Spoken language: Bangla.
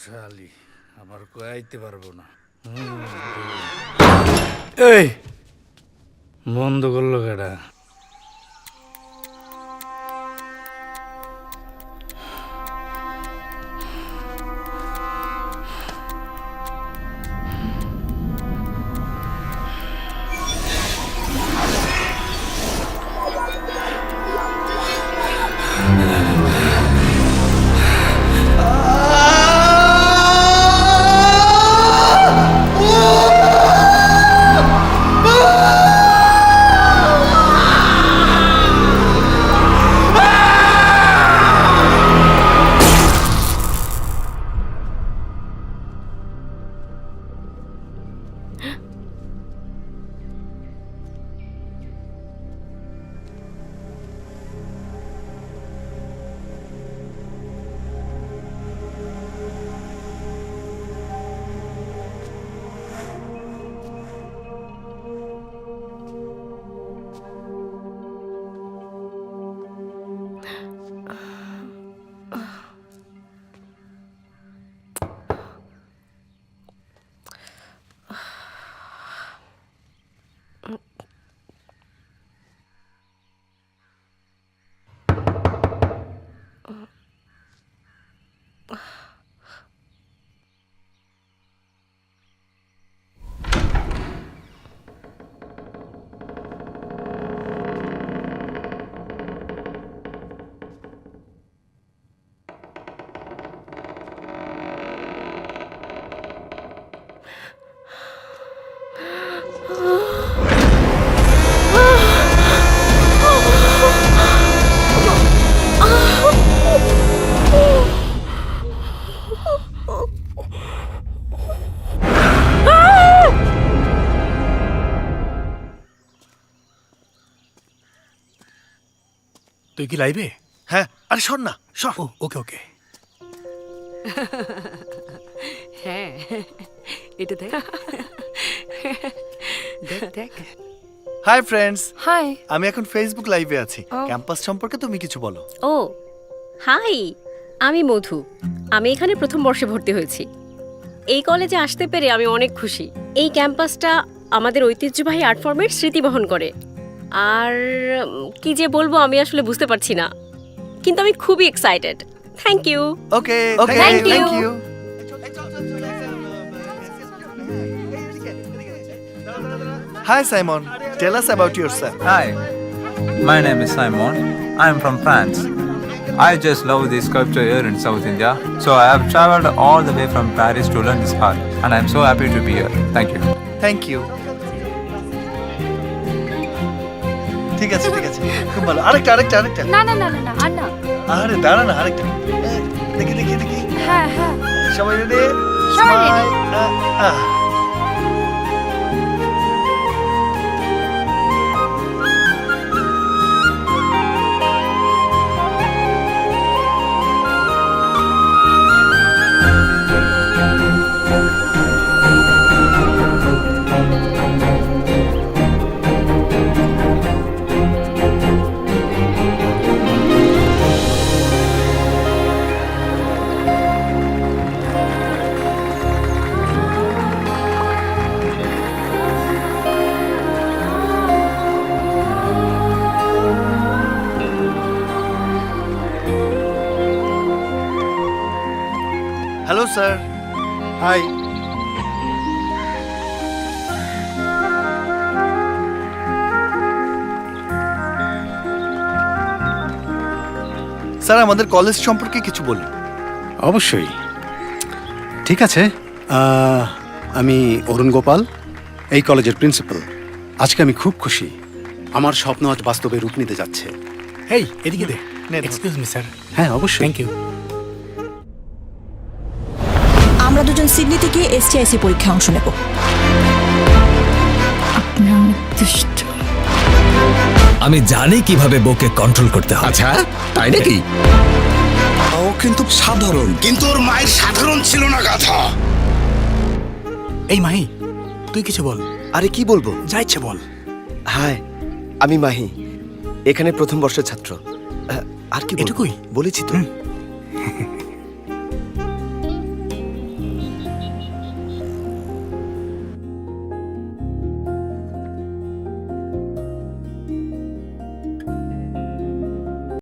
শালি আমার কইতে পারবো না। এই বন্ধ করলো কেডা? তুই কি লাইবে? হ্যাঁ, আরে শোন না, শোন। ও ওকে ওকে। হ্যাঁ, এটা দেখ দেখ দেখ। Hi friends, hi. আমি এখন ফেসবুক লাইভে আছি। ক্যাম্পাস সম্পর্কে তুমি কিছু বলো। ও হাই, আমি মধু। আমি এখানে প্রথম বর্ষে ভর্তি হয়েছি। এই কলেজে আসতে পেরে আমি অনেক খুশি। এই ক্যাম্পাসটা আমাদের ঐতিহ্যবাহী আর্ট ফর্মের স্মৃতি বহন করে। আর কি যে বলবো আমি আসলে বুঝতে পারছি না, কিন্তু আমি খুবই excited. Thank you. Okay, Okay, thank thank you. you. Hi Simon, tell us about yourself. Hi, my name is Simon. I am from France. I just love this sculpture here in South India, so I have traveled all the way from Paris to learn this art, and I am so happy to be here. Thank you. Thank you. ঠিক আছে, ঠিক আছে, খুব ভালো। আরেকটা। না না না না না আর না। আরে দাঁড়া না, আরেকটা। দেখি। হ্যাঁ হ্যাঁ সবাই রেডি? সবাই ready. Hello sir. Hi. Sir, আমাদের কলেজ সম্পর্কে কিছু বলুন। অবশ্যই। ঠিক আছে, আমি অরুণ গোপাল, এই কলেজের প্রিন্সিপাল। আজকে আমি খুব খুশি, আমার স্বপ্ন আজ বাস্তবে রূপ নিতে যাচ্ছে। হেই এদিকে দে। নে, ধর। Excuse me sir. হ্যাঁ অবশ্যই। Thank you. আমরা দুজন সিডনিতে গিয়ে এসটিআইসি পরীক্ষায় অংশ নেব। আমি জানি কিভাবে বউকে কন্ট্রোল করতে হয়। আচ্ছা তাই নাকি? ও কিন্তু সাধারণ, কিন্তু ওর মায়ের সাধারণ ছিল না গাধা। এই মাহি, তুই কিছু বল। আরে কি বলবো, যা ইচ্ছে বল। হাই, আমি মাহি, এখানে প্রথম বর্ষের ছাত্র। আর কি বলবো? এটুকুই? বলেছি তো।